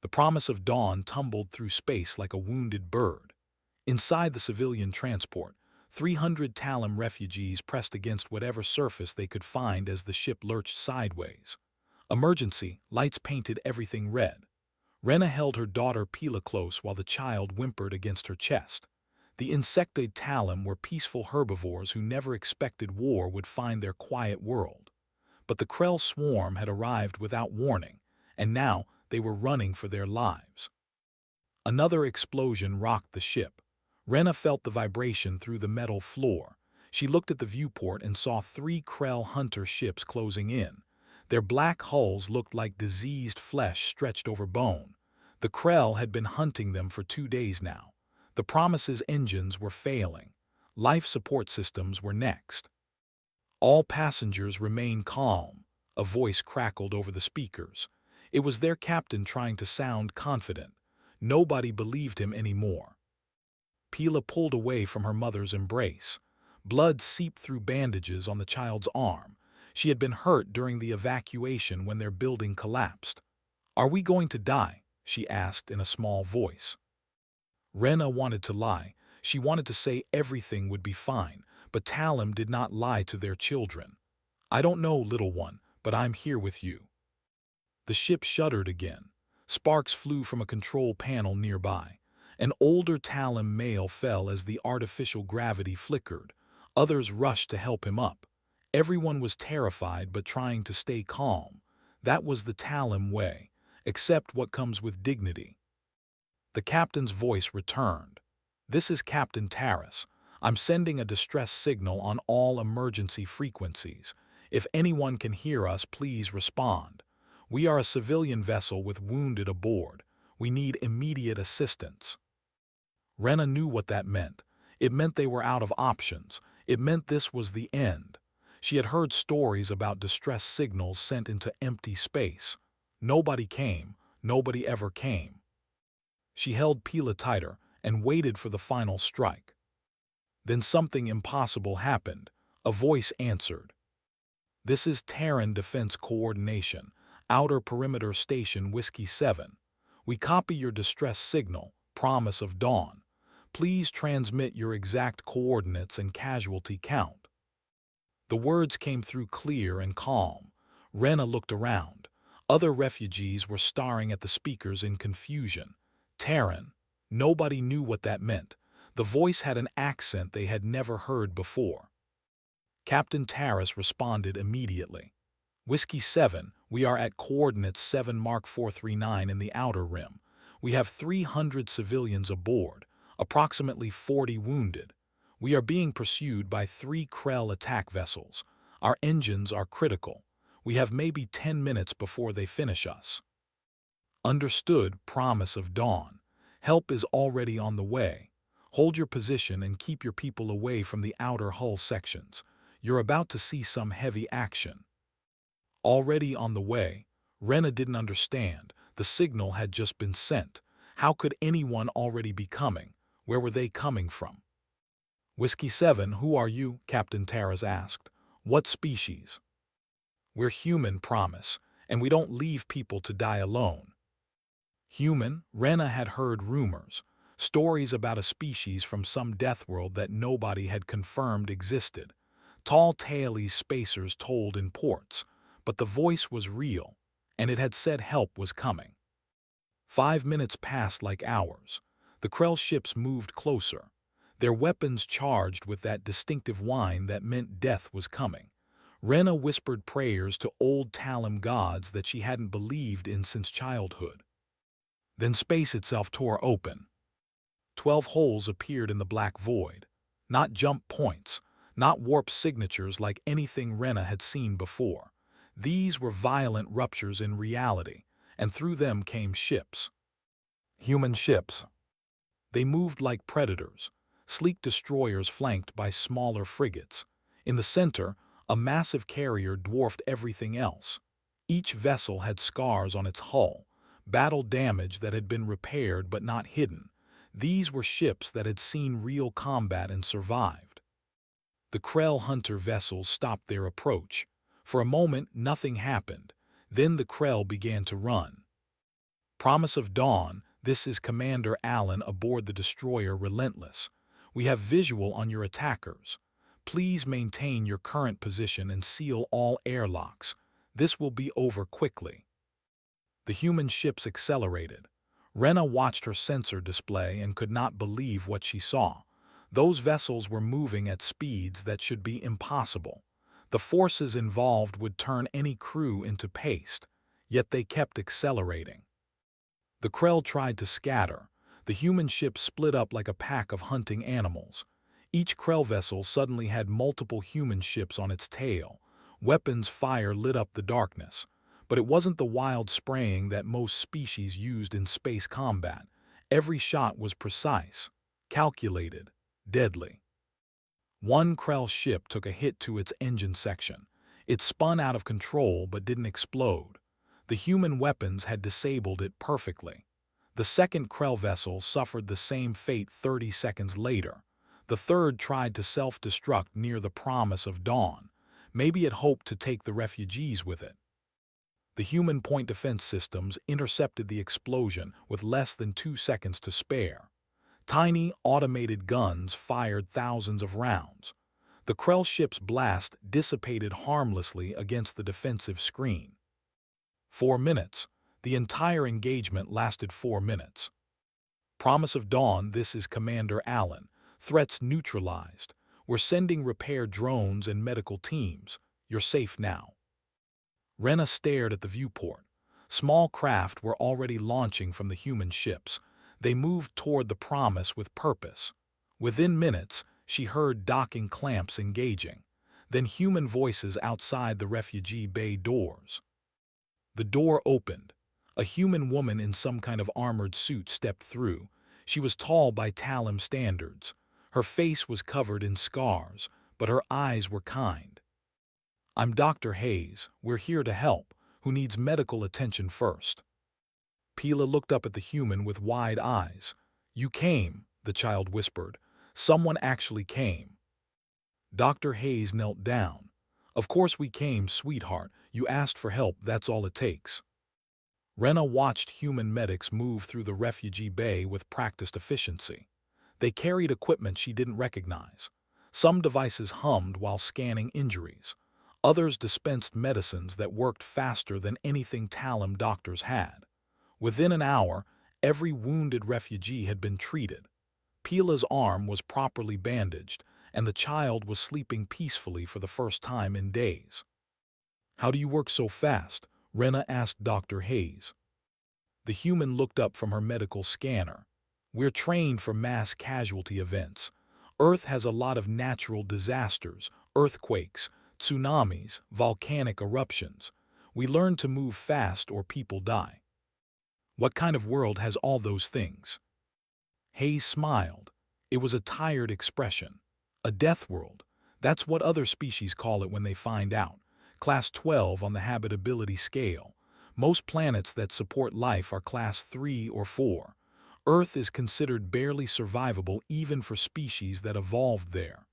The promise of dawn tumbled through space like a wounded bird. Inside the civilian transport, 300 Talum refugees pressed against whatever surface they could find as the ship lurched sideways. Emergency, lights painted everything red. Rena held her daughter Pila close while the child whimpered against her chest. The insectoid Talum were peaceful herbivores who never expected war would find their quiet world. But the Krell swarm had arrived without warning, and now they were running for their lives. Another explosion rocked the ship. Rena felt the vibration through the metal floor. She looked at the viewport and saw 3 Krell hunter ships closing in. Their black hulls looked like diseased flesh stretched over bone. The Krell had been hunting them for 2 days now. The Promise's engines were failing. Life support systems were next. All passengers remain calm, a voice crackled over the speakers. It was their captain trying to sound confident. Nobody believed him anymore. Pila pulled away from her mother's embrace. Blood seeped through bandages on the child's arm. She had been hurt during the evacuation when their building collapsed. "Are we going to die?" she asked in a small voice. Rena wanted to lie. She wanted to say everything would be fine, but Talum did not lie to their children. "I don't know, little one, but I'm here with you." The ship shuddered again. Sparks flew from a control panel nearby. An older Talum male fell as the artificial gravity flickered. Others rushed to help him up. Everyone was terrified but trying to stay calm. That was the Talum way. Accept what comes with dignity. The captain's voice returned. "This is Captain Taris. I'm sending a distress signal on all emergency frequencies. If anyone can hear us, please respond. We are a civilian vessel with wounded aboard. We need immediate assistance." Rena knew what that meant. It meant they were out of options. It meant this was the end. She had heard stories about distress signals sent into empty space. Nobody came. Nobody ever came. She held Pila tighter and waited for the final strike. Then something impossible happened. A voice answered. "This is Terran Defense Coordination, Outer Perimeter Station Whiskey 7. We copy your distress signal, Promise of Dawn. Please transmit your exact coordinates and casualty count." The words came through clear and calm. Rena looked around. Other refugees were staring at the speakers in confusion. Terran. Nobody knew what that meant. The voice had an accent they had never heard before. Captain Taris responded immediately. "Whiskey 7, we are at coordinates 7 Mark 439 in the Outer Rim. We have 300 civilians aboard, approximately 40 wounded. We are being pursued by 3 Krell attack vessels. Our engines are critical. We have maybe 10 minutes before they finish us." "Understood, Promise of Dawn. Help is already on the way. Hold your position and keep your people away from the outer hull sections. You're about to see some heavy action." Already on the way, Rena didn't understand. The signal had just been sent. How could anyone already be coming? Where were they coming from? "Whiskey 7, who are you?" Captain Taris asked. "What species?" "We're human, Promise, and we don't leave people to die alone." Human? Rena had heard rumors, stories about a species from some death world that nobody had confirmed existed. Tall taily spacers told in ports, but the voice was real, and it had said help was coming. 5 minutes passed like hours. The Krell ships moved closer, their weapons charged with that distinctive whine that meant death was coming. Rena whispered prayers to old Talum gods that she hadn't believed in since childhood. Then space itself tore open. 12 holes appeared in the black void. Not jump points, not warp signatures like anything Rena had seen before. These were violent ruptures in reality, and through them came ships. Human ships. They moved like predators, sleek destroyers flanked by smaller frigates. In the center, a massive carrier dwarfed everything else. Each vessel had scars on its hull, battle damage that had been repaired but not hidden. These were ships that had seen real combat and survived. The Krell hunter vessels stopped their approach. For a moment, nothing happened. Then the Krell began to run. Promise of Dawn, this is Commander Allen aboard the destroyer Relentless. We have visual on your attackers. Please maintain your current position and seal all airlocks. This will be over quickly. The human ships accelerated. Rena watched her sensor display and could not believe what she saw. Those vessels were moving at speeds that should be impossible. The forces involved would turn any crew into paste, yet they kept accelerating. The Krell tried to scatter. The human ships split up like a pack of hunting animals. Each Krell vessel suddenly had multiple human ships on its tail. Weapons fire lit up the darkness. But it wasn't the wild spraying that most species used in space combat. Every shot was precise, calculated, deadly. One Krell ship took a hit to its engine section. It spun out of control but didn't explode. The human weapons had disabled it perfectly. The second Krell vessel suffered the same fate 30 seconds later. The third tried to self-destruct near the Promise of Dawn. Maybe it hoped to take the refugees with it. The human point defense systems intercepted the explosion with less than 2 seconds to spare. Tiny, automated guns fired thousands of rounds. The Krell ship's blast dissipated harmlessly against the defensive screen. 4 minutes. The entire engagement lasted 4 minutes. Promise of Dawn, this is Commander Allen. Threats neutralized. We're sending repair drones and medical teams. You're safe now. Rena stared at the viewport. Small craft were already launching from the human ships. They moved toward the Promise with purpose. Within minutes, she heard docking clamps engaging. Then human voices outside the refugee bay doors. The door opened. A human woman in some kind of armored suit stepped through. She was tall by Talem standards. Her face was covered in scars, but her eyes were kind. I'm Dr. Hayes. We're here to help. Who needs medical attention first? Pila looked up at the human with wide eyes. You came, the child whispered. Someone actually came. Dr. Hayes knelt down. Of course we came, sweetheart. You asked for help, that's all it takes. Rena watched human medics move through the refugee bay with practiced efficiency. They carried equipment she didn't recognize. Some devices hummed while scanning injuries. Others dispensed medicines that worked faster than anything Talem doctors had. Within an hour, every wounded refugee had been treated. Pila's arm was properly bandaged, and the child was sleeping peacefully for the first time in days. How do you work so fast? Rena asked Dr. Hayes. The human looked up from her medical scanner. We're trained for mass casualty events. Earth has a lot of natural disasters, earthquakes, tsunamis, volcanic eruptions. We learn to move fast or people die. What kind of world has all those things? Hayes smiled. It was a tired expression. A death world. That's what other species call it when they find out. Class 12 on the habitability scale. Most planets that support life are Class 3 or 4. Earth is considered barely survivable even for species that evolved there.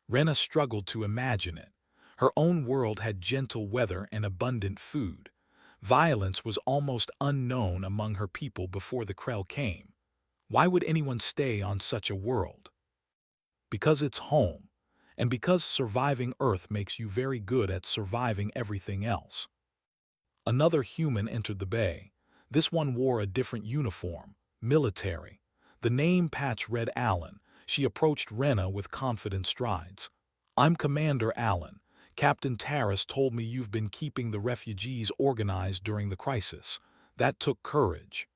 Rena struggled to imagine it. Her own world had gentle weather and abundant food. Violence was almost unknown among her people before the Krell came. Why would anyone stay on such a world? Because it's home, and because surviving Earth makes you very good at surviving everything else. Another human entered the bay. This one wore a different uniform, military. The name patch read Allen. She approached Rena with confident strides. I'm Commander Allen. Captain Taris told me you've been keeping the refugees organized during the crisis. That took courage.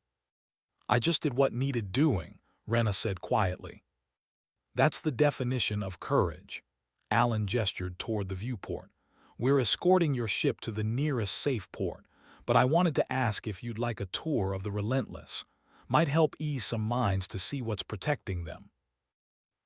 I just did what needed doing, Rena said quietly. That's the definition of courage. Allen gestured toward the viewport. We're escorting your ship to the nearest safe port, but I wanted to ask if you'd like a tour of the Relentless. Might help ease some minds to see what's protecting them.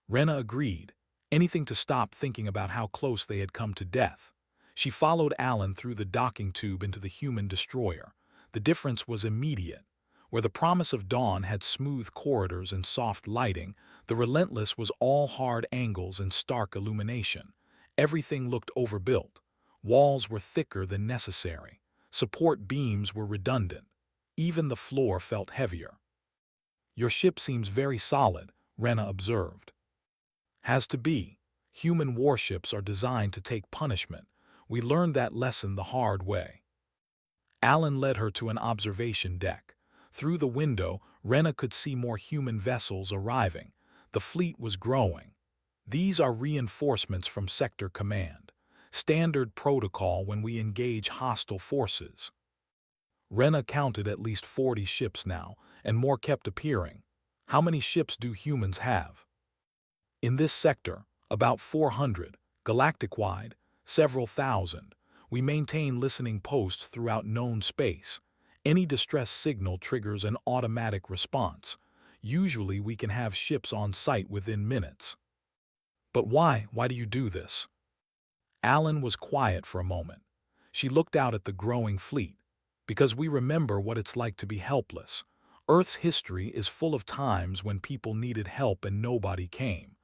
Rena agreed. Anything to stop thinking about how close they had come to death. She followed Allen through the docking tube into the human destroyer. The difference was immediate. Where the Promise of Dawn had smooth corridors and soft lighting, the Relentless was all hard angles and stark illumination. Everything looked overbuilt. Walls were thicker than necessary. Support beams were redundant. Even the floor felt heavier. "Your ship seems very solid," Rena observed. "Has to be. Human warships are designed to take punishment. We learned that lesson the hard way." Alan led her to an observation deck. Through the window, Rena could see more human vessels arriving. The fleet was growing. "These are reinforcements from Sector Command. Standard protocol when we engage hostile forces." Rena counted at least 40 ships now, and more kept appearing. "How many ships do humans have?" "In this sector, about 400, galactic-wide, several thousand. We maintain listening posts throughout known space. Any distress signal triggers an automatic response. Usually we can have ships on site within minutes." "But why? Why do you do this?" Alan was quiet for a moment. She looked out at the growing fleet. "Because we remember what it's like to be helpless. Earth's history is full of times when people needed help and nobody came.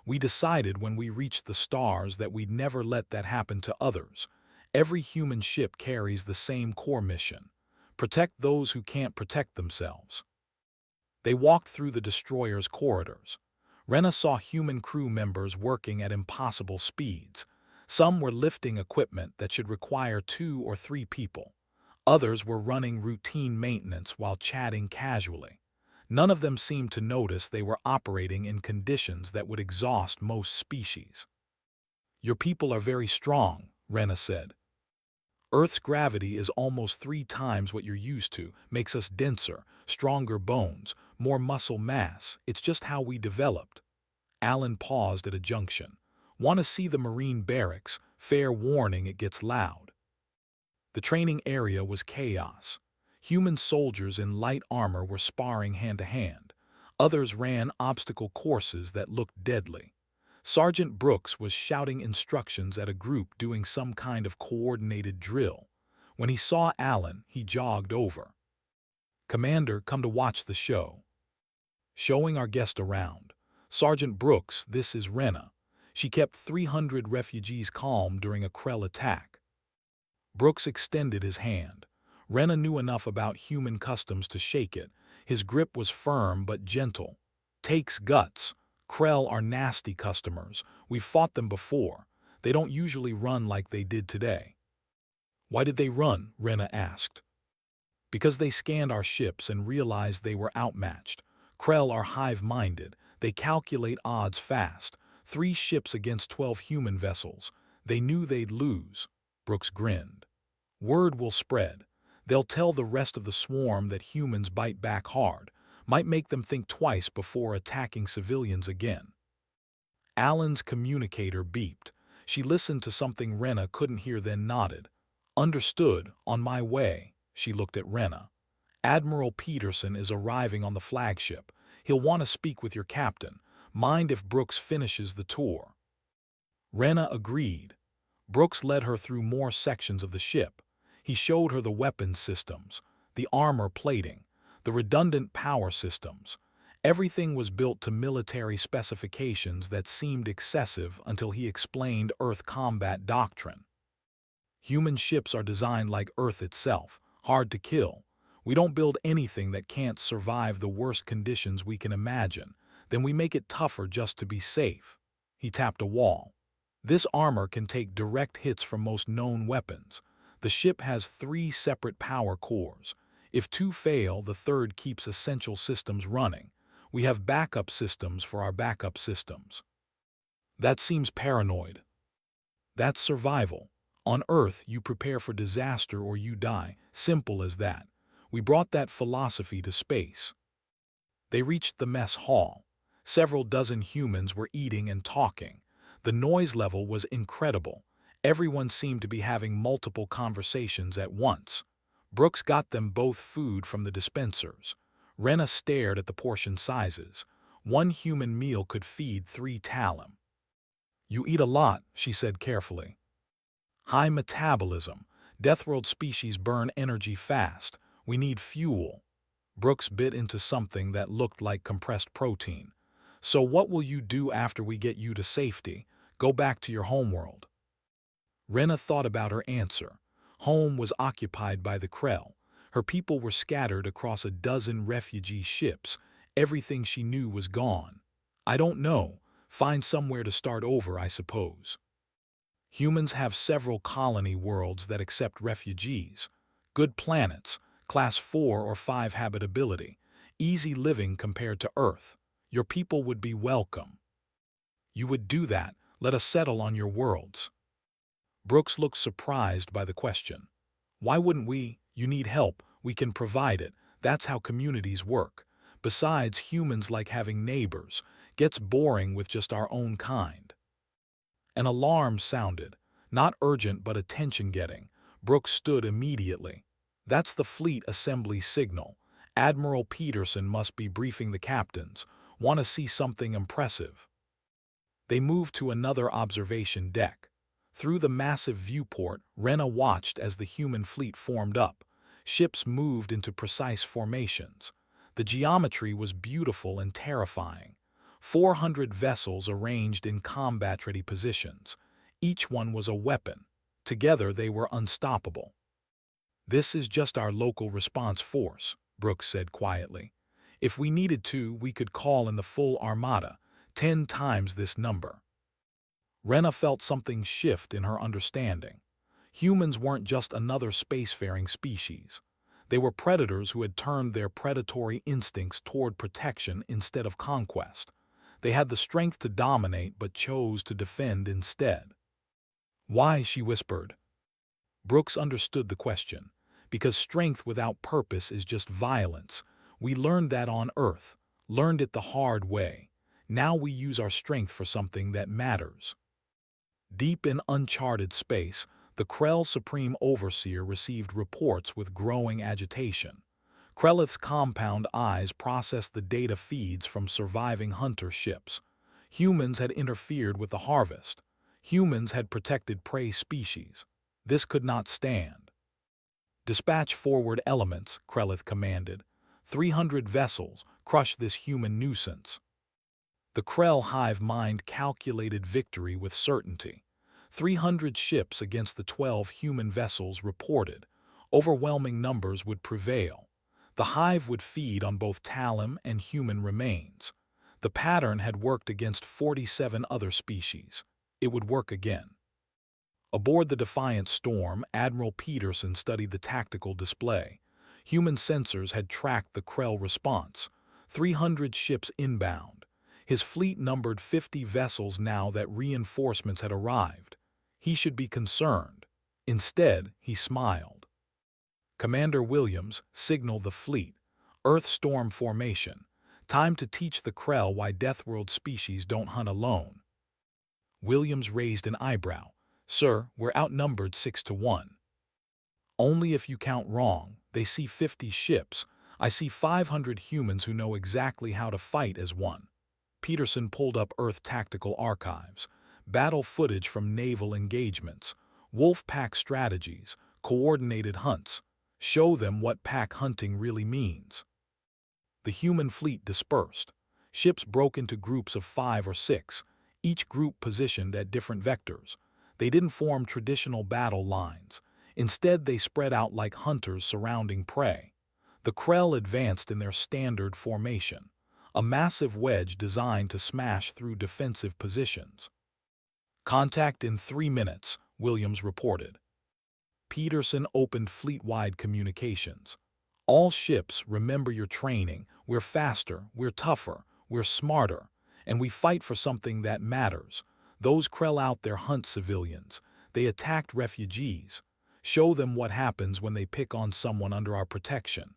We decided when we reached the stars that we'd never let that happen to others. Every human ship carries the same core mission: protect those who can't protect themselves." They walked through the destroyer's corridors. Rena saw human crew members working at impossible speeds. Some were lifting equipment that should require 2 or 3 people. Others were running routine maintenance while chatting casually. None of them seemed to notice they were operating in conditions that would exhaust most species. "Your people are very strong," Rena said. "Earth's gravity is almost 3 times what you're used to, makes us denser, stronger bones, more muscle mass. It's just how we developed." Alan paused at a junction. "Want to see the Marine barracks? Fair warning, it gets loud." The training area was chaos. Human soldiers in light armor were sparring hand-to-hand. Others ran obstacle courses that looked deadly. Sergeant Brooks was shouting instructions at a group doing some kind of coordinated drill. When he saw Alan, he jogged over. "Commander, come to watch the show." Showing our guest around. "Sergeant Brooks, this is Rena. She kept 300 refugees calm during a Krell attack." Brooks extended his hand. Rena knew enough about human customs to shake it. His grip was firm but gentle. "Takes guts. Krell are nasty customers. We've fought them before. They don't usually run like they did today." "Why did they run?" Rena asked. "Because they scanned our ships and realized they were outmatched. Krell are hive-minded. They calculate odds fast. 3 ships against 12 human vessels. They knew they'd lose." Brooks grinned. "Word will spread. They'll tell the rest of the swarm that humans bite back hard. Might make them think twice before attacking civilians again." Alan's communicator beeped. She listened to something Rena couldn't hear, then nodded. "Understood. On my way." She looked at Rena. "Admiral Peterson is arriving on the flagship. He'll want to speak with your captain. Mind if Brooks finishes the tour?" Rena agreed. Brooks led her through more sections of the ship. He showed her the weapons systems, the armor plating, the redundant power systems. Everything was built to military specifications that seemed excessive until he explained Earth combat doctrine. "Human ships are designed like Earth itself, hard to kill. We don't build anything that can't survive the worst conditions we can imagine. Then we make it tougher just to be safe." He tapped a wall. "This armor can take direct hits from most known weapons. The ship has 3 separate power cores. If 2 fail, the third keeps essential systems running. We have backup systems for our backup systems." "That seems paranoid." "That's survival. On Earth, you prepare for disaster or you die. Simple as that. We brought that philosophy to space." They reached the mess hall. Several dozen humans were eating and talking. The noise level was incredible. Everyone seemed to be having multiple conversations at once. Brooks got them both food from the dispensers. Rena stared at the portion sizes. 1 human meal could feed 3 Talem. "You eat a lot," she said carefully. "High metabolism. Deathworld species burn energy fast. We need fuel." Brooks bit into something that looked like compressed protein. "So what will you do after we get you to safety? Go back to your homeworld?" Rena thought about her answer. Home was occupied by the Krell. Her people were scattered across a dozen refugee ships. Everything she knew was gone. I don't know. Find somewhere to start over, I suppose. Humans have several colony worlds that accept refugees. Good planets, class 4 or 5 habitability, easy living compared to Earth. Your people would be welcome. You would do that. Let us settle on your worlds. Brooks looked surprised by the question. Why wouldn't we? You need help. We can provide it. That's how communities work. Besides, humans like having neighbors. Gets boring with just our own kind. An alarm sounded. Not urgent but attention-getting. Brooks stood immediately. That's the fleet assembly signal. Admiral Peterson must be briefing the captains. Want to see something impressive. They moved to another observation deck. Through the massive viewport, Rena watched as the human fleet formed up. Ships moved into precise formations. The geometry was beautiful and terrifying. 400 vessels arranged in combat-ready positions. Each one was a weapon. Together they were unstoppable. This is just our local response force, Brooks said quietly. If we needed to, we could call in the full armada, 10 times this number. Rena felt something shift in her understanding. Humans weren't just another spacefaring species. They were predators who had turned their predatory instincts toward protection instead of conquest. They had the strength to dominate but chose to defend instead. Why, she whispered. Brooks understood the question. Because strength without purpose is just violence. We learned that on Earth, learned it the hard way. Now we use our strength for something that matters. Deep in uncharted space, the Krell Supreme Overseer received reports with growing agitation. Krellith's compound eyes processed the data feeds from surviving hunter ships. Humans had interfered with the harvest. Humans had protected prey species. This could not stand. Dispatch forward elements, Krellith commanded. 300 vessels, crush this human nuisance. The Krell hive mind calculated victory with certainty. 300 ships against the 12 human vessels reported. Overwhelming numbers would prevail. The hive would feed on both Talum and human remains. The pattern had worked against 47 other species. It would work again. Aboard the Defiant Storm, Admiral Peterson studied the tactical display. Human sensors had tracked the Krell response. 300 ships inbound. His fleet numbered 50 vessels now that reinforcements had arrived. He should be concerned. Instead, he smiled. Commander Williams signaled the fleet. Earth storm formation. Time to teach the Krell why Deathworld species don't hunt alone. Williams raised an eyebrow. Sir, we're outnumbered 6-1. Only if you count wrong. They see 50 ships. I see 500 humans who know exactly how to fight as one. Peterson pulled up Earth tactical archives, battle footage from naval engagements, wolf pack strategies, coordinated hunts. Show them what pack hunting really means. The human fleet dispersed. Ships broke into groups of 5 or 6, each group positioned at different vectors. They didn't form traditional battle lines. Instead, they spread out like hunters surrounding prey. The Krell advanced in their standard formation, a massive wedge designed to smash through defensive positions. Contact in 3 minutes, Williams reported. Peterson opened fleet-wide communications. All ships, remember your training. We're faster, we're tougher, we're smarter, and we fight for something that matters. Those Krell out there hunt civilians. They attacked refugees. Show them what happens when they pick on someone under our protection.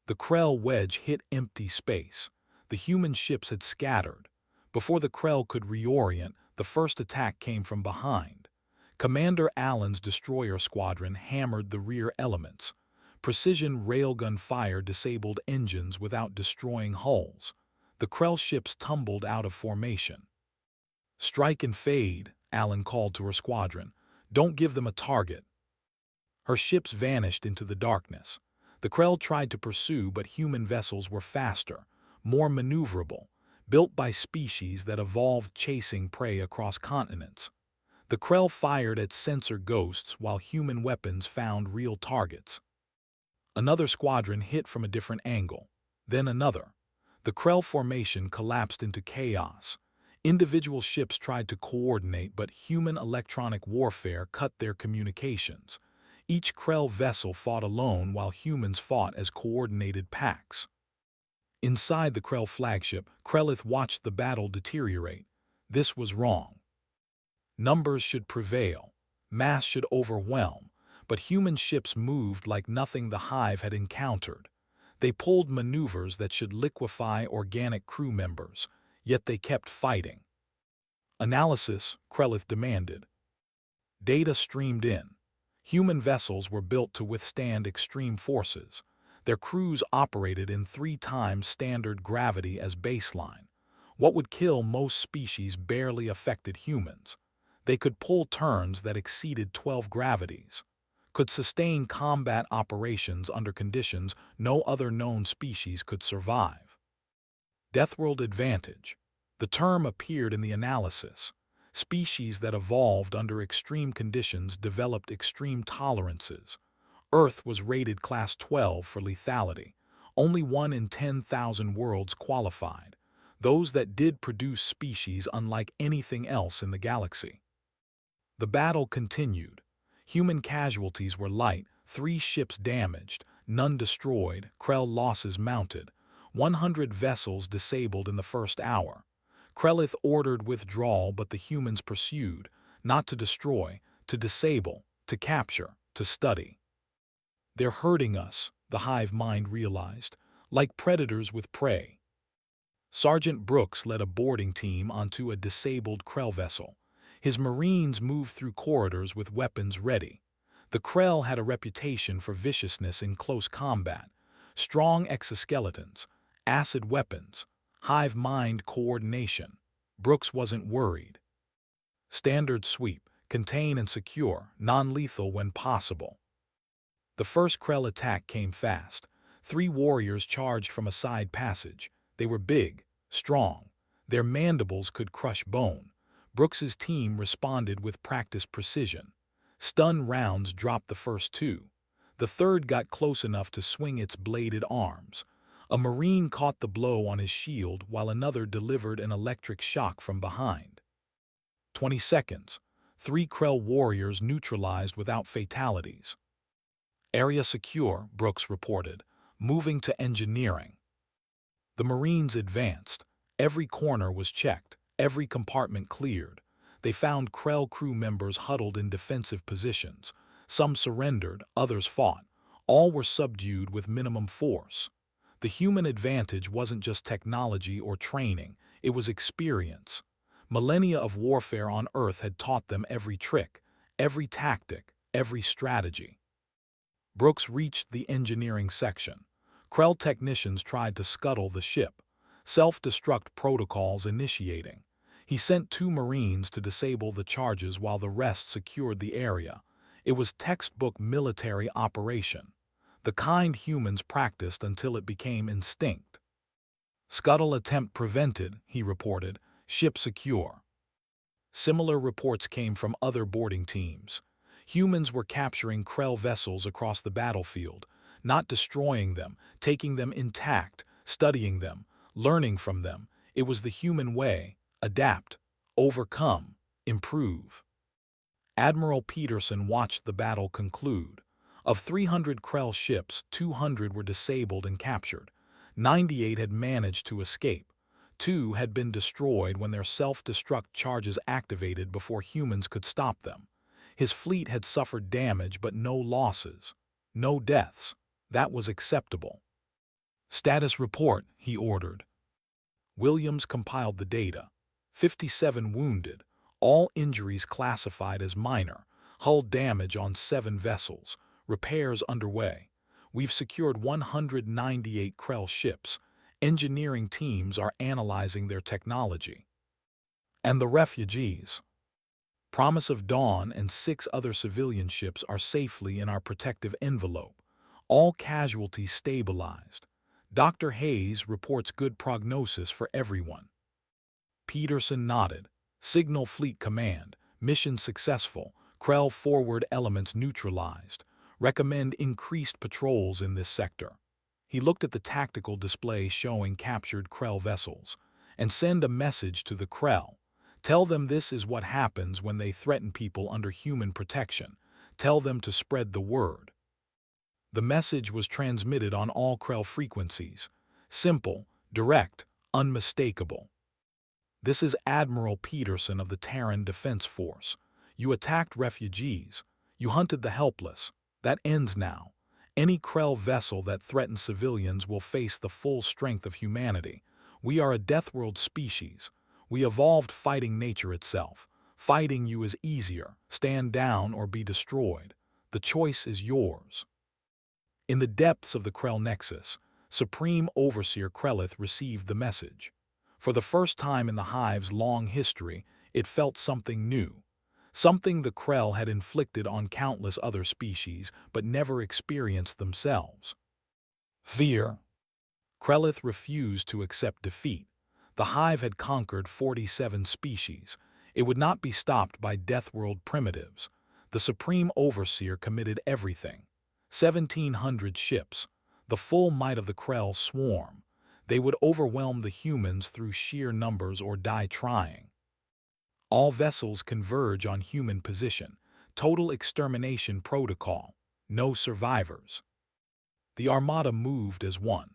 The Krell wedge hit empty space. The human ships had scattered. Before the Krell could reorient, the first attack came from behind. Commander Allen's destroyer squadron hammered the rear elements. Precision railgun fire disabled engines without destroying hulls. The Krell ships tumbled out of formation. Strike and fade, Allen called to her squadron. Don't give them a target. Her ships vanished into the darkness. The Krell tried to pursue, but human vessels were faster, more maneuverable, built by species that evolved chasing prey across continents. The Krell fired at sensor ghosts while human weapons found real targets. Another squadron hit from a different angle. Then another. The Krell formation collapsed into chaos. Individual ships tried to coordinate, but human electronic warfare cut their communications. Each Krell vessel fought alone while humans fought as coordinated packs. Inside the Krell flagship, Krellith watched the battle deteriorate. This was wrong. Numbers should prevail. Mass should overwhelm. But human ships moved like nothing the Hive had encountered. They pulled maneuvers that should liquefy organic crew members, yet they kept fighting. Analysis, Krellith demanded. Data streamed in. Human vessels were built to withstand extreme forces. Their crews operated in 3 times standard gravity as baseline. What would kill most species barely affected humans. They could pull turns that exceeded 12 gravities. Could sustain combat operations under conditions no other known species could survive. Deathworld advantage. The term appeared in the analysis. Species that evolved under extreme conditions developed extreme tolerances. Earth was rated Class 12 for lethality. Only 1 in 10,000 worlds qualified. Those that did produce species unlike anything else in the galaxy. The battle continued. Human casualties were light, 3 ships damaged, none destroyed, Krell losses mounted, 100 vessels disabled in the first hour. Krellith ordered withdrawal, but the humans pursued, not to destroy, to disable, to capture, to study. They're hurting us, the hive mind realized, like predators with prey. Sergeant Brooks led a boarding team onto a disabled Krell vessel. His Marines moved through corridors with weapons ready. The Krell had a reputation for viciousness in close combat. Strong exoskeletons, acid weapons, hive mind coordination. Brooks wasn't worried. Standard sweep, contain and secure, non-lethal when possible. The first Krell attack came fast. 3 warriors charged from a side passage. They were big, strong. Their mandibles could crush bone. Brooks's team responded with practiced precision. Stun rounds dropped the first 2. The third got close enough to swing its bladed arms. A Marine caught the blow on his shield while another delivered an electric shock from behind. 20 seconds. 3 Krell warriors neutralized without fatalities. Area secure, Brooks reported, moving to engineering. The Marines advanced. Every corner was checked, every compartment cleared. They found Krell crew members huddled in defensive positions. Some surrendered, others fought. All were subdued with minimum force. The human advantage wasn't just technology or training, it was experience. Millennia of warfare on Earth had taught them every trick, every tactic, every strategy. Brooks reached the engineering section. Krell technicians tried to scuttle the ship. Self-destruct protocols initiating. He sent 2 Marines to disable the charges while the rest secured the area. It was textbook military operation. The kind humans practiced until it became instinct. Scuttle attempt prevented, he reported. Ship secure. Similar reports came from other boarding teams. Humans were capturing Krell vessels across the battlefield, not destroying them, taking them intact, studying them, learning from them. It was the human way: adapt, overcome, improve. Admiral Peterson watched the battle conclude. Of 300 Krell ships, 200 were disabled and captured. 98 had managed to escape. 2 had been destroyed when their self-destruct charges activated before humans could stop them. His fleet had suffered damage but no losses, no deaths. That was acceptable. Status report, he ordered. Williams compiled the data. 57 wounded, all injuries classified as minor, hull damage on 7 vessels, repairs underway. We've secured 198 Krell ships. Engineering teams are analyzing their technology. And the refugees. Promise of Dawn and 6 other civilian ships are safely in our protective envelope. All casualties stabilized. Dr. Hayes reports good prognosis for everyone. Peterson nodded. Signal Fleet Command. Mission successful. Krell forward elements neutralized. Recommend increased patrols in this sector. He looked at the tactical display showing captured Krell vessels, and send a message to the Krell. Tell them this is what happens when they threaten people under human protection. Tell them to spread the word. The message was transmitted on all Krell frequencies. Simple, direct, unmistakable. This is Admiral Peterson of the Terran Defense Force. You attacked refugees. You hunted the helpless. That ends now. Any Krell vessel that threatens civilians will face the full strength of humanity. We are a Deathworld species. We evolved fighting nature itself. Fighting you is easier. Stand down or be destroyed. The choice is yours. In the depths of the Krell Nexus, Supreme Overseer Krellith received the message. For the first time in the Hive's long history, it felt something new. Something the Krell had inflicted on countless other species but never experienced themselves. Fear. Krellith refused to accept defeat. The Hive had conquered 47 species. It would not be stopped by Deathworld primitives. The Supreme Overseer committed everything. 1,700 ships, the full might of the Krell swarm. They would overwhelm the humans through sheer numbers or die trying. All vessels converge on human position. Total extermination protocol. No survivors. The Armada moved as one.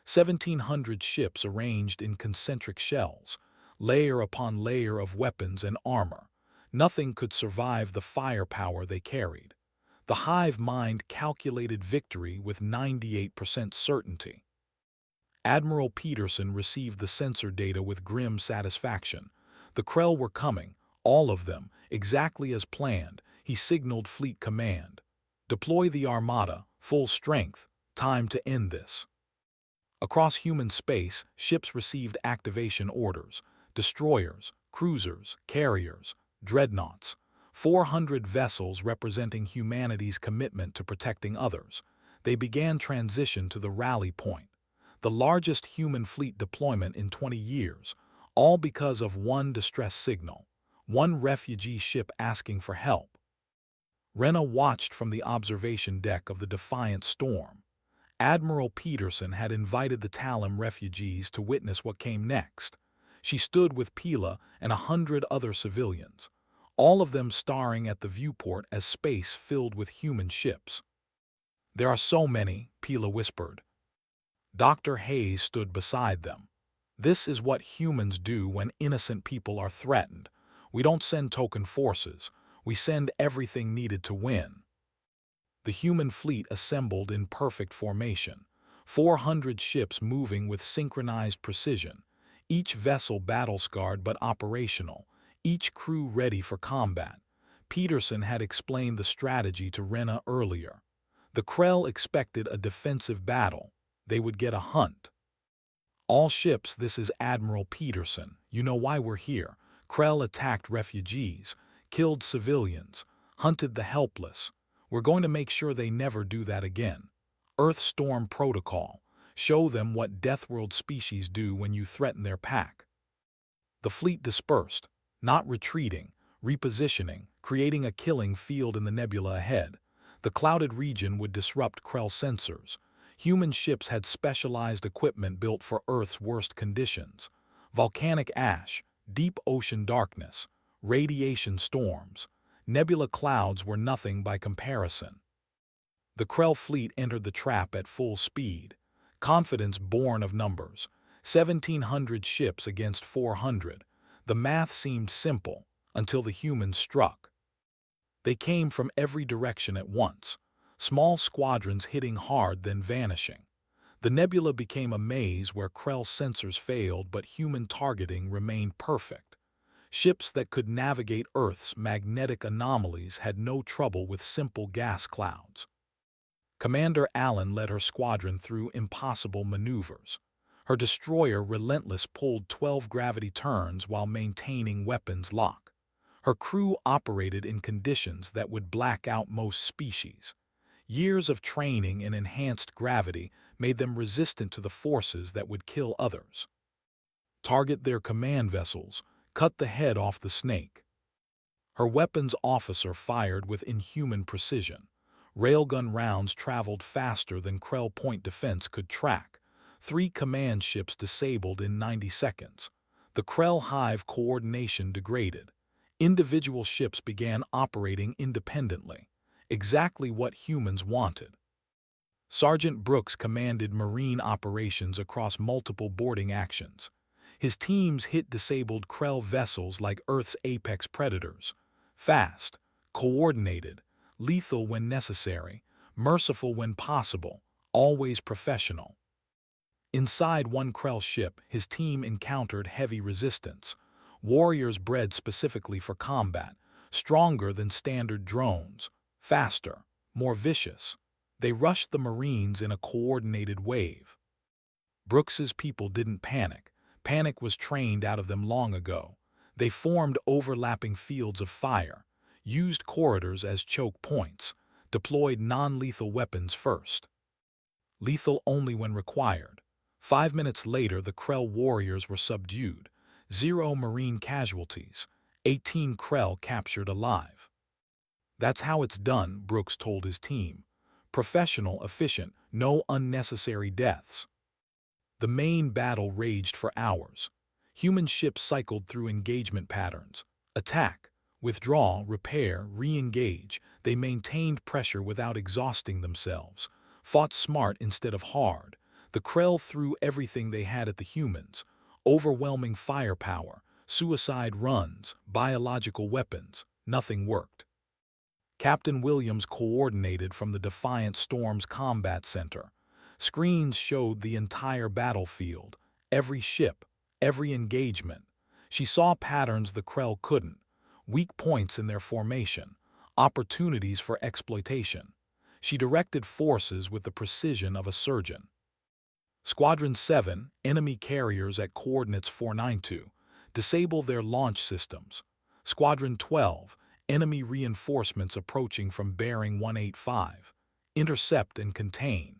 1,700 ships arranged in concentric shells, layer upon layer of weapons and armor. Nothing could survive the firepower they carried. The Hive mind calculated victory with 98% certainty. Admiral Peterson received the sensor data with grim satisfaction. The Krell were coming, all of them, exactly as planned. He signaled Fleet Command. Deploy the Armada, full strength, time to end this. Across human space, ships received activation orders. Destroyers, cruisers, carriers, dreadnoughts. 400 vessels representing humanity's commitment to protecting others. They began transition to the rally point. The largest human fleet deployment in 20 years, all because of one distress signal, one refugee ship asking for help. Rena watched from the observation deck of the Defiant Storm. Admiral Peterson had invited the Talum refugees to witness what came next. She stood with Pila and 100 other civilians, all of them staring at the viewport as space filled with human ships. There are so many, Pila whispered. Dr. Hayes stood beside them. This is what humans do when innocent people are threatened. We don't send token forces. We send everything needed to win. The human fleet assembled in perfect formation. 400 ships moving with synchronized precision. Each vessel battle-scarred but operational. Each crew ready for combat. Peterson had explained the strategy to Rena earlier. The Krell expected a defensive battle. They would get a hunt. All ships, this is Admiral Peterson. You know why we're here. Krell attacked refugees, killed civilians, hunted the helpless. We're going to make sure they never do that again. Earth Storm Protocol. Show them what Deathworld species do when you threaten their pack. The fleet dispersed, not retreating, repositioning, creating a killing field in the nebula ahead. The clouded region would disrupt Krell sensors. Human ships had specialized equipment built for Earth's worst conditions. Volcanic ash, deep ocean darkness, radiation storms. Nebula clouds were nothing by comparison. The Krell fleet entered the trap at full speed. Confidence born of numbers. 1,700 ships against 400. The math seemed simple until the humans struck. They came from every direction at once. Small squadrons hitting hard then vanishing. The nebula became a maze where Krell sensors failed but human targeting remained perfect. Ships that could navigate Earth's magnetic anomalies had no trouble with simple gas clouds. Commander Allen led her squadron through impossible maneuvers. Her destroyer Relentless pulled 12 gravity turns while maintaining weapons lock. Her crew operated in conditions that would black out most species. Years of training in enhanced gravity made them resistant to the forces that would kill others. Target their command vessels, cut the head off the snake. Her weapons officer fired with inhuman precision. Railgun rounds traveled faster than Krell point defense could track. 3 command ships disabled in 90 seconds. The Krell hive coordination degraded. Individual ships began operating independently. Exactly what humans wanted. Sergeant Brooks commanded marine operations across multiple boarding actions. His teams hit disabled Krell vessels like Earth's apex predators. Fast, coordinated, lethal when necessary, merciful when possible, always professional. Inside one Krell ship, his team encountered heavy resistance. Warriors bred specifically for combat, stronger than standard drones, faster, more vicious. They rushed the Marines in a coordinated wave. Brooks's people didn't panic. Panic was trained out of them long ago. They formed overlapping fields of fire, used corridors as choke points, deployed non-lethal weapons first. Lethal only when required. 5 minutes later, the Krell warriors were subdued. 0 Marine casualties. 18 Krell captured alive. That's how it's done, Brooks told his team. Professional, efficient, no unnecessary deaths. The main battle raged for hours. Human ships cycled through engagement patterns. Attack, withdraw, repair, re-engage. They maintained pressure without exhausting themselves. Fought smart instead of hard. The Krell threw everything they had at the humans. Overwhelming firepower, suicide runs, biological weapons. Nothing worked. Captain Williams coordinated from the Defiant Storm's combat center. Screens showed the entire battlefield, every ship, every engagement. She saw patterns the Krell couldn't, weak points in their formation, opportunities for exploitation. She directed forces with the precision of a surgeon. Squadron 7, enemy carriers at coordinates 492, disable their launch systems. Squadron 12, enemy reinforcements approaching from bearing 185, intercept and contain.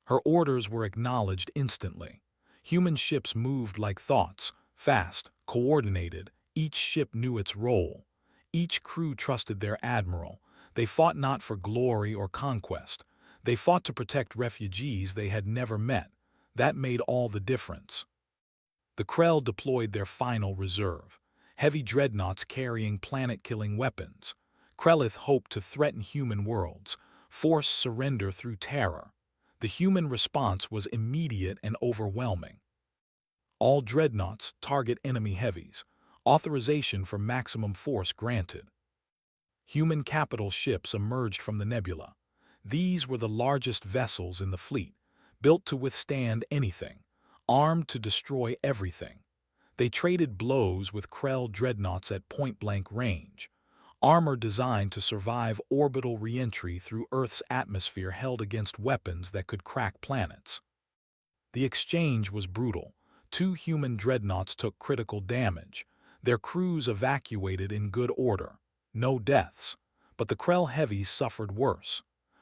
Her orders were acknowledged instantly. Human ships moved like thoughts, fast, coordinated. Each ship knew its role. Each crew trusted their admiral. They fought not for glory or conquest. They fought to protect refugees they had never met. That made all the difference. The Krell deployed their final reserve. Heavy dreadnoughts carrying planet-killing weapons. Krellith hoped to threaten human worlds, force surrender through terror. The human response was immediate and overwhelming. All dreadnoughts target enemy heavies. Authorization for maximum force granted. Human capital ships emerged from the nebula. These were the largest vessels in the fleet, built to withstand anything, armed to destroy everything. They traded blows with Krell dreadnoughts at point-blank range. Armor designed to survive orbital re-entry through Earth's atmosphere held against weapons that could crack planets. The exchange was brutal. 2 human dreadnoughts took critical damage. Their crews evacuated in good order. No deaths. But the Krell heavies suffered worse.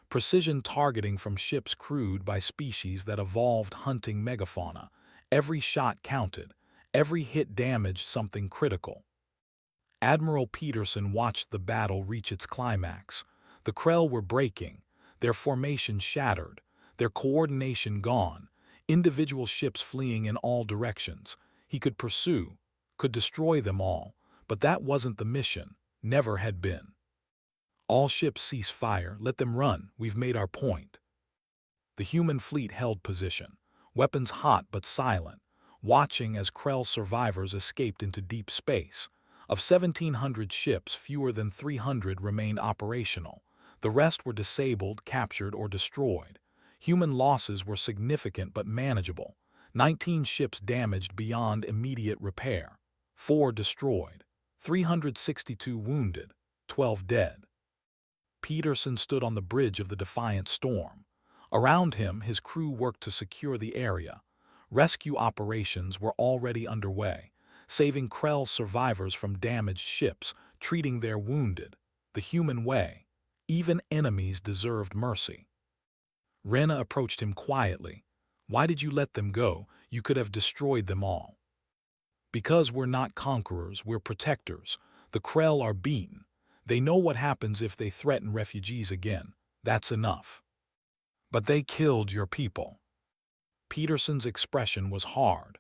Precision targeting from ships crewed by species that evolved hunting megafauna. Every shot counted. Every hit damaged something critical. Admiral Peterson watched the battle reach its climax. The Krell were breaking, their formation shattered, their coordination gone, individual ships fleeing in all directions. He could pursue, could destroy them all, but that wasn't the mission, never had been. All ships cease fire, let them run, we've made our point. The human fleet held position, weapons hot but silent, watching as Krell survivors escaped into deep space. Of 1,700 ships, fewer than 300 remained operational. The rest were disabled, captured, or destroyed. Human losses were significant but manageable. 19 ships damaged beyond immediate repair. 4 destroyed. 362 wounded. 12 dead. Peterson stood on the bridge of the Defiant Storm. Around him, his crew worked to secure the area. Rescue operations were already underway, saving Krell survivors from damaged ships, treating their wounded, the human way. Even enemies deserved mercy. Rena approached him quietly. Why did you let them go? You could have destroyed them all. Because we're not conquerors, we're protectors. The Krell are beaten. They know what happens if they threaten refugees again. That's enough. But they killed your people. Peterson's expression was hard.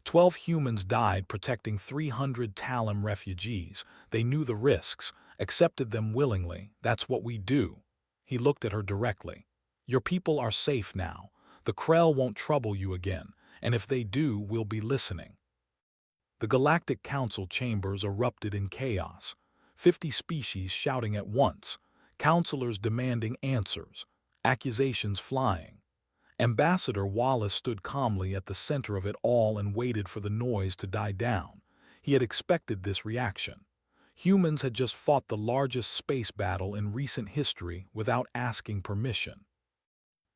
12 humans died protecting 300 Talum refugees. They knew the risks, accepted them willingly. That's what we do. He looked at her directly. Your people are safe now. The Krell won't trouble you again, and if they do, we'll be listening. The Galactic Council chambers erupted in chaos. 50 species shouting at once, counselors demanding answers, accusations flying. Ambassador Wallace stood calmly at the center of it all and waited for the noise to die down. He had expected this reaction. Humans had just fought the largest space battle in recent history without asking permission.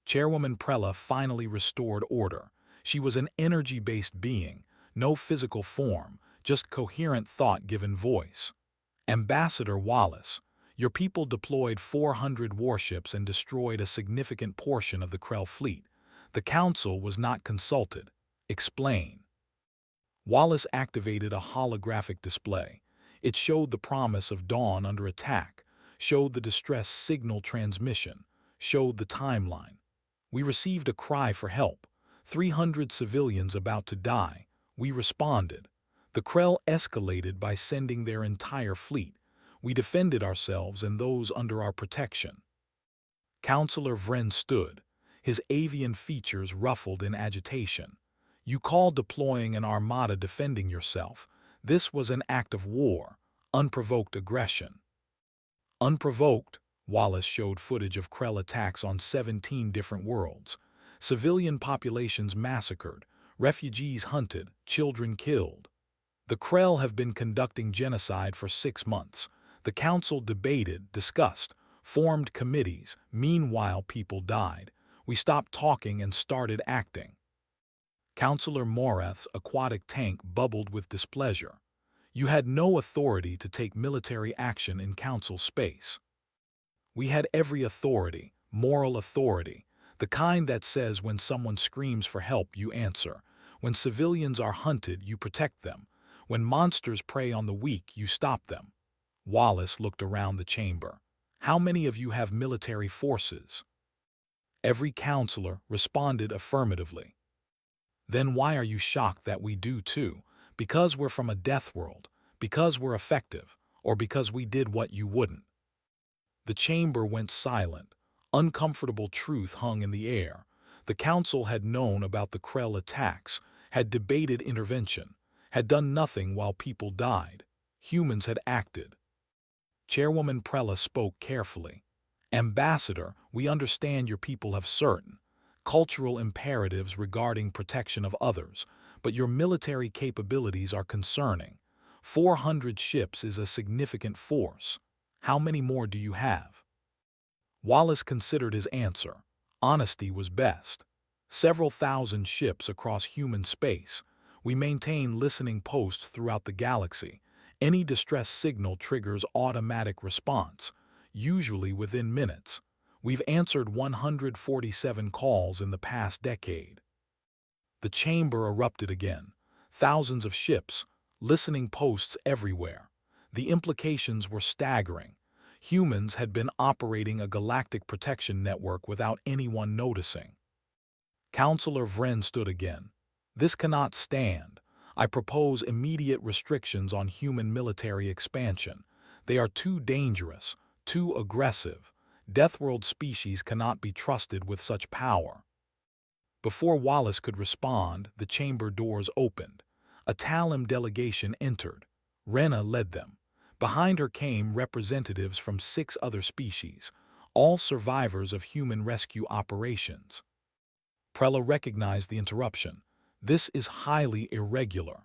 Chairwoman Prella finally restored order. She was an energy-based being, no physical form, just coherent thought given voice. Ambassador Wallace, your people deployed 400 warships and destroyed a significant portion of the Krell fleet. The Council was not consulted. Explain. Wallace activated a holographic display. It showed the promise of dawn under attack, showed the distress signal transmission, showed the timeline. We received a cry for help. 300 civilians about to die. We responded. The Krell escalated by sending their entire fleet. We defended ourselves and those under our protection. Counselor Vren stood, his avian features ruffled in agitation. You called deploying an armada defending yourself. This was an act of war, unprovoked aggression. Unprovoked, Wallace showed footage of Krell attacks on 17 different worlds. Civilian populations massacred, refugees hunted, children killed. The Krell have been conducting genocide for 6 months. The Council debated, discussed, formed committees. Meanwhile, people died. We stopped talking and started acting. Counselor Morath's aquatic tank bubbled with displeasure. You had no authority to take military action in Council space. We had every authority, moral authority, the kind that says when someone screams for help, you answer. When civilians are hunted, you protect them. When monsters prey on the weak, you stop them. Wallace looked around the chamber. How many of you have military forces? Every counselor responded affirmatively. Then why are you shocked that we do too? Because we're from a death world, because we're effective, or because we did what you wouldn't? The chamber went silent. Uncomfortable truth hung in the air. The Council had known about the Krell attacks, had debated intervention, had done nothing while people died. Humans had acted. Chairwoman Prella spoke carefully. Ambassador, we understand your people have certain cultural imperatives regarding protection of others, but your military capabilities are concerning. 400 ships is a significant force. How many more do you have? Wallace considered his answer. Honesty was best. Several thousand ships across human space. We maintain listening posts throughout the galaxy. Any distress signal triggers automatic response, usually within minutes. We've answered 147 calls in the past decade. The chamber erupted again. Thousands of ships, listening posts everywhere. The implications were staggering. Humans had been operating a galactic protection network without anyone noticing. Counselor Vren stood again. This cannot stand. I propose immediate restrictions on human military expansion. They are too dangerous, too aggressive. Deathworld species cannot be trusted with such power. Before Wallace could respond, the chamber doors opened. A Talum delegation entered. Rena led them. Behind her came representatives from 6 other species, all survivors of human rescue operations. Prella recognized the interruption. This is highly irregular.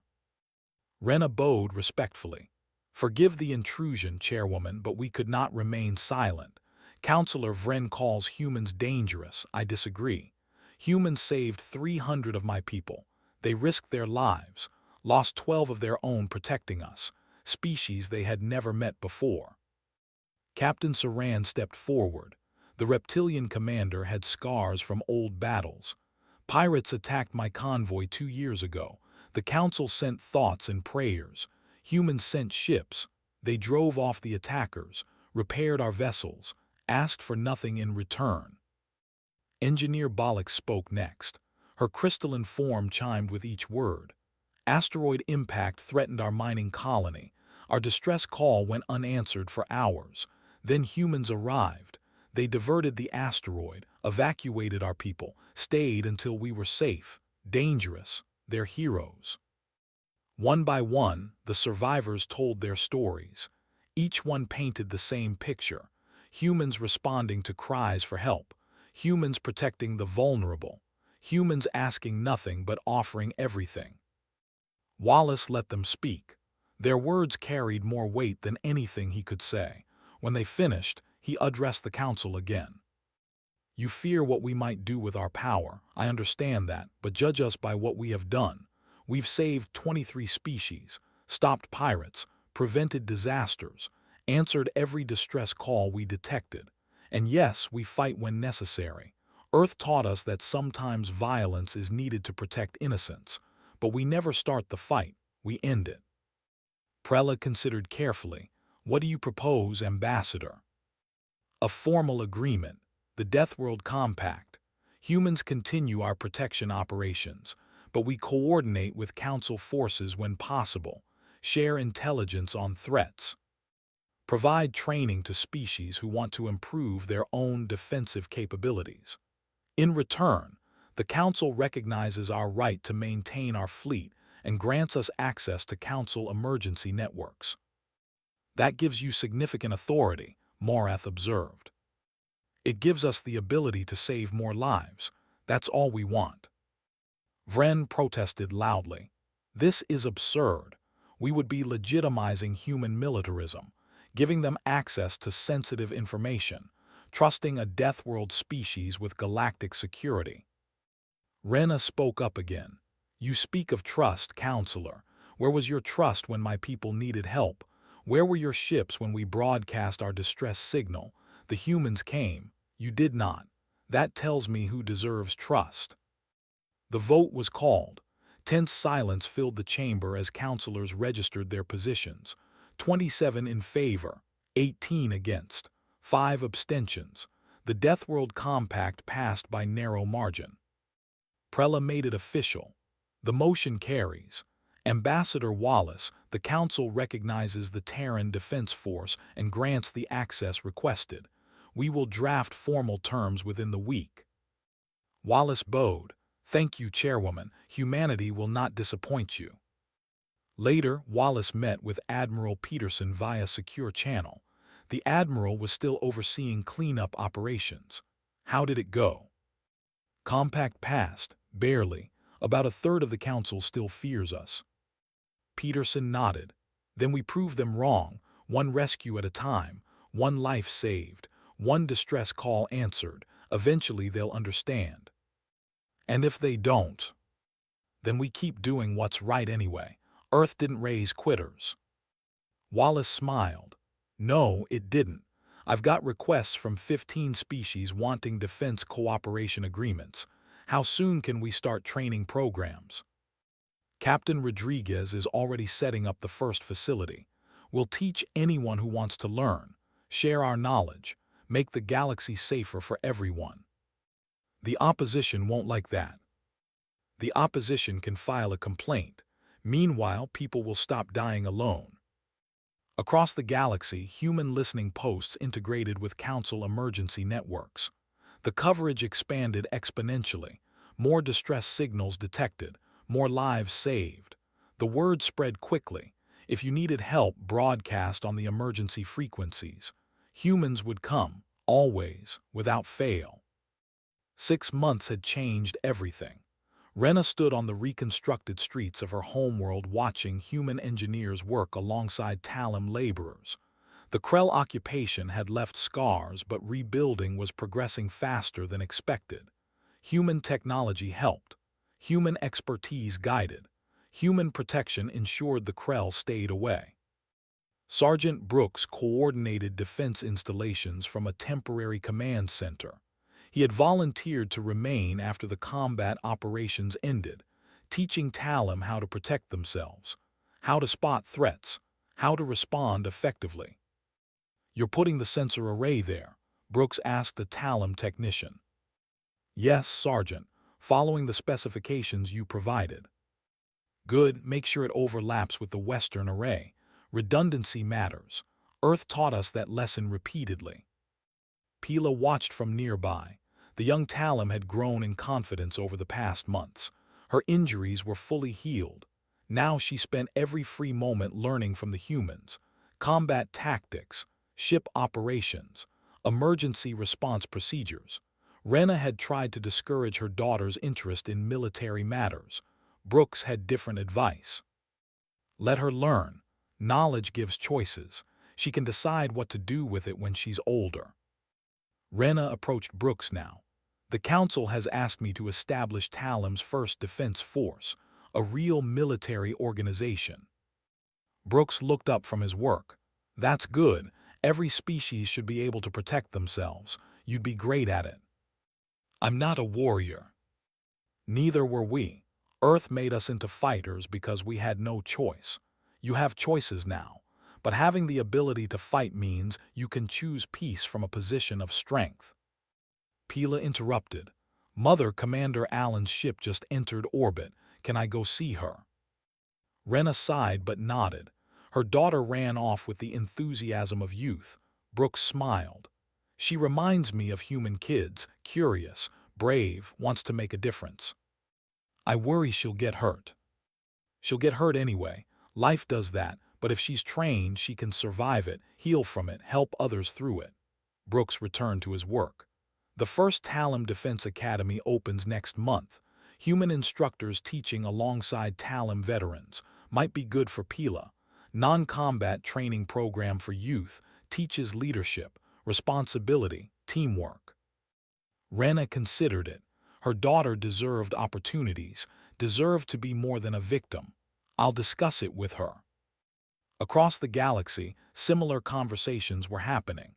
Rena bowed respectfully. Forgive the intrusion, Chairwoman, but we could not remain silent. Counselor Vren calls humans dangerous. I disagree. Humans saved 300 of my people. They risked their lives, lost 12 of their own protecting us, species they had never met before. Captain Saran stepped forward. The reptilian commander had scars from old battles. Pirates attacked my convoy 2 years ago. The Council sent thoughts and prayers. Humans sent ships. They drove off the attackers, repaired our vessels, asked for nothing in return. Engineer Bollock spoke next. Her crystalline form chimed with each word. Asteroid impact threatened our mining colony. Our distress call went unanswered for hours. Then humans arrived. They diverted the asteroid, evacuated our people, stayed until we were safe. Dangerous. They're heroes. One by one, the survivors told their stories. Each one painted the same picture. Humans responding to cries for help. Humans protecting the vulnerable. Humans asking nothing but offering everything. Wallace let them speak. Their words carried more weight than anything he could say. When they finished, he addressed the council again. You fear what we might do with our power. I understand that, but judge us by what we have done. We've saved 23 species, stopped pirates, prevented disasters, answered every distress call we detected. And yes, we fight when necessary. Earth taught us that sometimes violence is needed to protect innocence, but we never start the fight, we end it. Prella considered carefully. What do you propose, Ambassador? A formal agreement, the Deathworld Compact. Humans continue our protection operations, but we coordinate with Council forces when possible, share intelligence on threats, provide training to species who want to improve their own defensive capabilities. In return, the Council recognizes our right to maintain our fleet and grants us access to Council emergency networks. That gives you significant authority, Morath observed. It gives us the ability to save more lives. That's all we want. Vren protested loudly. This is absurd. We would be legitimizing human militarism, giving them access to sensitive information, trusting a Deathworld species with galactic security. Rena spoke up again. You speak of trust, Counselor. Where was your trust when my people needed help? Where were your ships when we broadcast our distress signal? The humans came. You did not. That tells me who deserves trust. The vote was called. Tense silence filled the chamber as counselors registered their positions. 27 in favor, 18 against, 5 abstentions. The Deathworld Compact passed by narrow margin. Prella made it official. The motion carries. Ambassador Wallace, the Council recognizes the Terran Defense Force and grants the access requested. We will draft formal terms within the week. Wallace bowed. Thank you, Chairwoman. Humanity will not disappoint you. Later, Wallace met with Admiral Peterson via secure channel. The Admiral was still overseeing cleanup operations. How did it go? Compact passed, barely. About a third of the Council still fears us. Peterson nodded. Then we prove them wrong, one rescue at a time, one life saved, one distress call answered. Eventually they'll understand. And if they don't, then we keep doing what's right anyway. Earth didn't raise quitters. Wallace smiled. No, it didn't. I've got requests from 15 species wanting defense cooperation agreements. How soon can we start training programs? Captain Rodriguez is already setting up the first facility. We'll teach anyone who wants to learn, share our knowledge, make the galaxy safer for everyone. The opposition won't like that. The opposition can file a complaint. Meanwhile, people will stop dying alone. Across the galaxy, human listening posts integrated with Council emergency networks. The coverage expanded exponentially. More distress signals detected, more lives saved. The word spread quickly. If you needed help, broadcast on the emergency frequencies. Humans would come, always, without fail. 6 months had changed everything. Rena stood on the reconstructed streets of her homeworld watching human engineers work alongside Talum laborers. The Krell occupation had left scars, but rebuilding was progressing faster than expected. Human technology helped. Human expertise guided. Human protection ensured the Krell stayed away. Sergeant Brooks coordinated defense installations from a temporary command center. He had volunteered to remain after the combat operations ended, teaching Talum how to protect themselves, how to spot threats, how to respond effectively. You're putting the sensor array there. Brooks asked a Talum technician. Yes, Sergeant, following the specifications you provided. Good, make sure it overlaps with the Western array. Redundancy matters. Earth taught us that lesson repeatedly. Pila watched from nearby. The young Talum had grown in confidence over the past months. Her injuries were fully healed. Now she spent every free moment learning from the humans. Combat tactics, ship operations, emergency response procedures. Rena had tried to discourage her daughter's interest in military matters. Brooks had different advice. Let her learn. Knowledge gives choices. She can decide what to do with it when she's older. Rena approached Brooks now. The Council has asked me to establish Talum's first defense force, a real military organization. Brooks looked up from his work. That's good. Every species should be able to protect themselves. You'd be great at it. I'm not a warrior. Neither were we. Earth made us into fighters because we had no choice. You have choices now, but having the ability to fight means you can choose peace from a position of strength. Pila interrupted. Mother, Commander Allen's ship just entered orbit. Can I go see her? Rena sighed but nodded. Her daughter ran off with the enthusiasm of youth. Brooks smiled. She reminds me of human kids, curious, brave, wants to make a difference. I worry she'll get hurt. She'll get hurt anyway. Life does that, but if she's trained, she can survive it, heal from it, help others through it. Brooks returned to his work. The first Talum Defense Academy opens next month. Human instructors teaching alongside Talum veterans. Might be good for Pila. Non-combat training program for youth. Teaches leadership, responsibility, teamwork. Rena considered it. Her daughter deserved opportunities, deserved to be more than a victim. I'll discuss it with her. Across the galaxy, similar conversations were happening.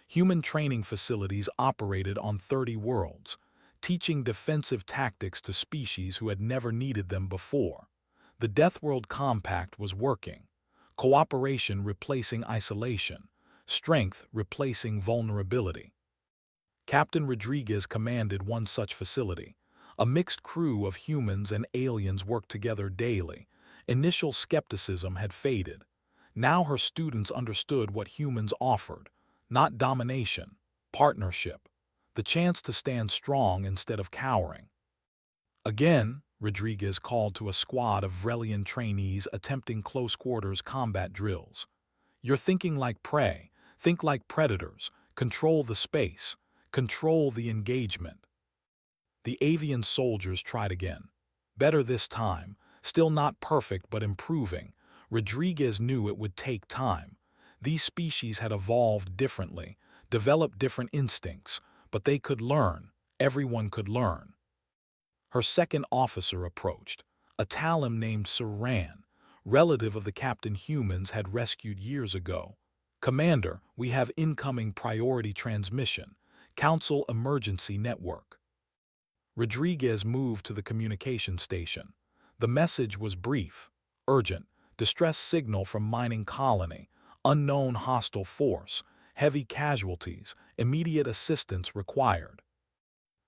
Human training facilities operated on 30 worlds, teaching defensive tactics to species who had never needed them before. The Deathworld Compact was working. Cooperation replacing isolation, strength replacing vulnerability. Captain Rodriguez commanded one such facility. A mixed crew of humans and aliens worked together daily. Initial skepticism had faded. Now her students understood what humans offered. Not domination, partnership, the chance to stand strong instead of cowering. Again, Rodriguez called to a squad of Vrelian trainees attempting close-quarters combat drills. You're thinking like prey, think like predators, control the space, control the engagement. The avian soldiers tried again. Better this time, still not perfect but improving. Rodriguez knew it would take time. These species had evolved differently, developed different instincts, but they could learn. Everyone could learn. Her second officer approached, a Talum named Saran, relative of the Captain humans had rescued years ago. Commander, we have incoming priority transmission, Council Emergency Network. Rodriguez moved to the communication station. The message was brief, urgent, distress signal from mining colony, unknown hostile force, heavy casualties, immediate assistance required.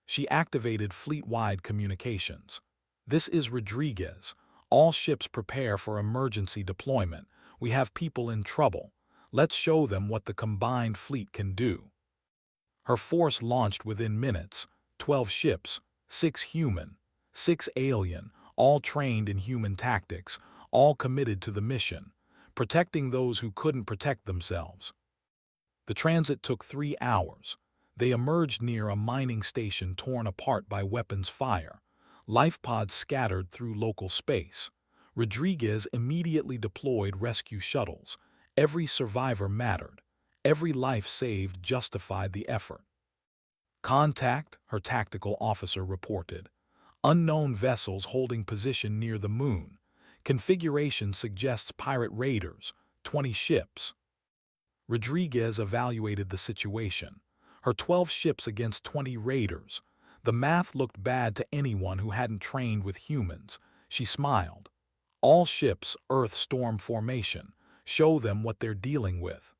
She activated fleet-wide communications. This is Rodriguez. All ships prepare for emergency deployment. We have people in trouble. Let's show them what the combined fleet can do. Her force launched within minutes. 12 ships, 6 human, 6 alien, all trained in human tactics, all committed to the mission, protecting those who couldn't protect themselves. The transit took 3 hours. They emerged near a mining station torn apart by weapons fire. Life pods scattered through local space. Rodriguez immediately deployed rescue shuttles. Every survivor mattered. Every life saved justified the effort. Contact, her tactical officer reported. Unknown vessels holding position near the moon. Configuration suggests pirate raiders, 20 ships. Rodriguez evaluated the situation. Her 12 ships against 20 raiders. The math looked bad to anyone who hadn't trained with humans. She smiled. All ships, Earth storm formation. Show them what they're dealing with.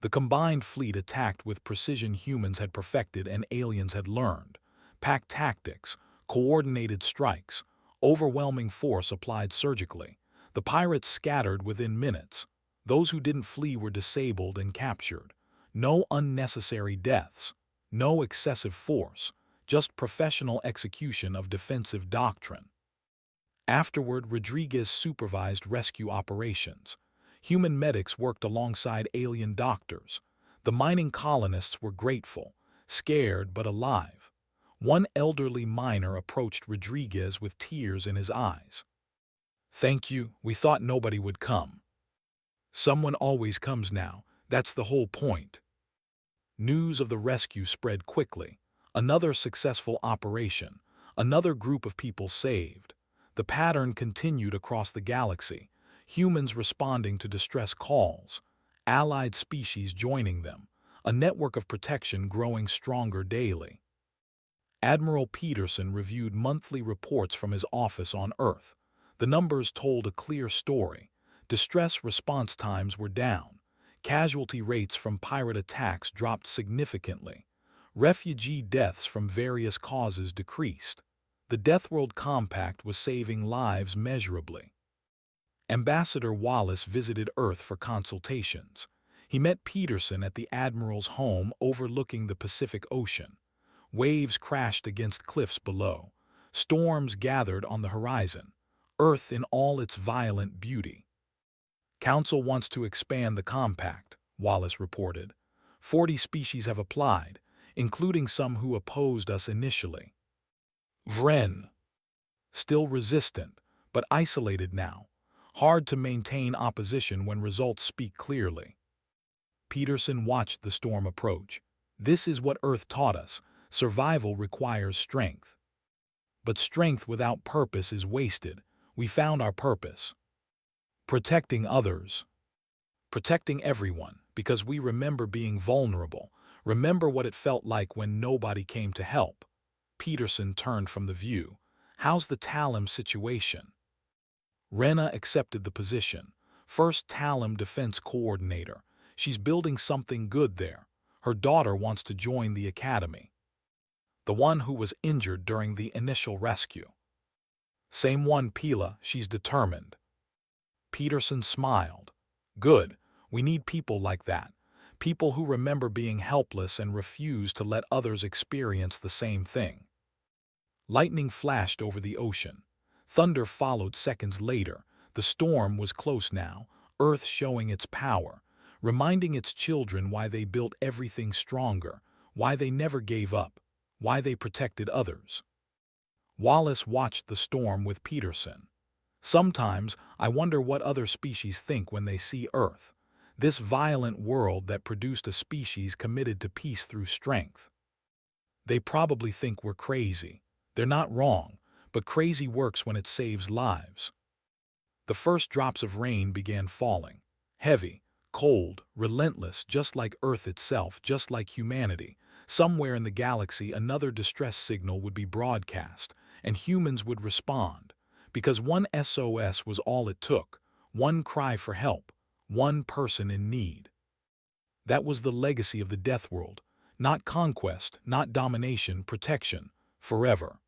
The combined fleet attacked with precision humans had perfected and aliens had learned. Pack tactics, coordinated strikes, overwhelming force applied surgically. The pirates scattered within minutes. Those who didn't flee were disabled and captured. No unnecessary deaths, no excessive force, just professional execution of defensive doctrine. Afterward, Rodriguez supervised rescue operations. Human medics worked alongside alien doctors. The mining colonists were grateful, scared but alive. One elderly miner approached Rodriguez with tears in his eyes. "Thank you, we thought nobody would come." "Someone always comes now, that's the whole point." News of the rescue spread quickly. Another successful operation, another group of people saved. The pattern continued across the galaxy, humans responding to distress calls, allied species joining them, a network of protection growing stronger daily. Admiral Peterson reviewed monthly reports from his office on Earth. The numbers told a clear story. Distress response times were down. Casualty rates from pirate attacks dropped significantly. Refugee deaths from various causes decreased. The Deathworld Compact was saving lives measurably. Ambassador Wallace visited Earth for consultations. He met Peterson at the Admiral's home overlooking the Pacific Ocean. Waves crashed against cliffs below. Storms gathered on the horizon. Earth in all its violent beauty. "Council wants to expand the compact," Wallace reported. 40 species have applied, including some who opposed us initially. Vren. Still resistant, but isolated now. Hard to maintain opposition when results speak clearly. Peterson watched the storm approach. "This is what Earth taught us. Survival requires strength. But strength without purpose is wasted. We found our purpose. Protecting others. Protecting everyone, because we remember being vulnerable. Remember what it felt like when nobody came to help." Peterson turned from the view. "How's the Talem situation?" Rena accepted the position. First Talem Defense Coordinator. She's building something good there. Her daughter wants to join the academy. The one who was injured during the initial rescue. Same one, Pila, she's determined. Peterson smiled. "Good, we need people like that. People who remember being helpless and refuse to let others experience the same thing." Lightning flashed over the ocean. Thunder followed seconds later. The storm was close now, Earth showing its power, reminding its children why they built everything stronger, why they never gave up, why they protected others. Wallace watched the storm with Peterson. "Sometimes I wonder what other species think when they see Earth, this violent world that produced a species committed to peace through strength. They probably think we're crazy. They're not wrong, but crazy works when it saves lives." The first drops of rain began falling. Heavy, cold, relentless, just like Earth itself, just like humanity. Somewhere in the galaxy another distress signal would be broadcast, and humans would respond. Because one SOS was all it took, one cry for help, one person in need. That was the legacy of the Deathworld. Not conquest, not domination, protection, forever.